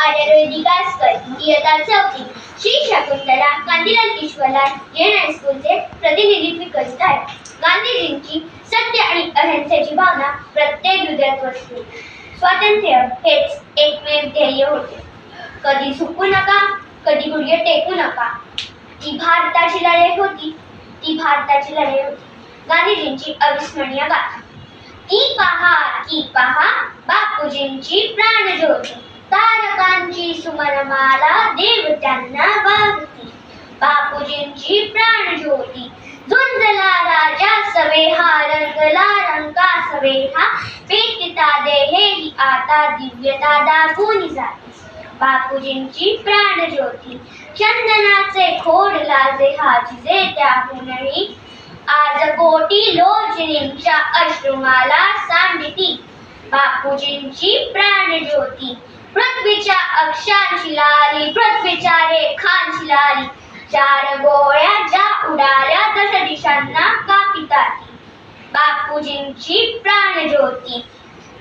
आर्यवेदी गासकर इयत्ता 4वी, श्री शकुंतला कांतीलाल ईश्वरलाल जैन हायस्कूलचे प्रतिनिधित्व करीत आहे. गांधीजींची सत्य आणि अहिंसेची भावना प्रत्येक हृदयात वसते. स्वातंत्र्य हेच एकमेव ध्येय होते. कधी झुकू नका, कधी गुडघे टेकू नका. ती भारताची लढाई होती, ती भारताची लढाई होती. गांधीजींची अविस्मरणीय गाथा. ती पहा बापूजींची प्राणज्योती, तारकांची सुमनमाला देव त्यांना वाहती. बापूजींची प्राणज्योती, झुंजला राजा सवेहा, रंगला रंका सवेहा, पेटता देहेही आता दिव्यता दाबून जाती. बापूजींची प्राणज्योती, चंदनाचे खोड लाजे हाजिजे त्याहूनही, आज कोटी लोचनींच्या अश्रुमाला सांडती. बापूजींची प्राणज्योती, पृथ्वीच्या अक्षांची लाली, पृथ्वीच्या रेखांची लाली, 4 गोळ्या ज्या उडाल्या दश दिशांना कापिताती. बापूजींची प्राणज्योती,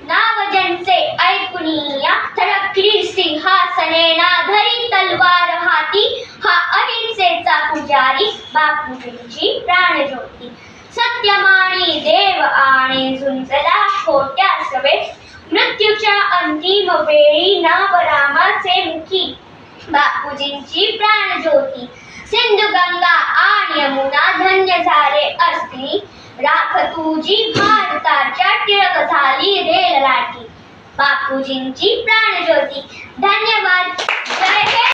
नाव ज्यांचे ऐकुनिया, थरकली सिंहासने ना धरी तलवार हाती, हा अहिंसेचा पुजारी. बापूजींची प्राणज्योती, सत्यमानी देव आणि झुंजला खोट्या सवे, मृत्यूच्या अंतिम वेळी नाव रामाचे मुखी. बापूजींची प्राणज्योती, सिंधू गंगा आणि यमुना धन्य झाले असती, राख तुझी भारताच्या टिळक झाली रेल लाटी. बापूजींची प्राणज्योती. धन्यवाद. जय हिंद.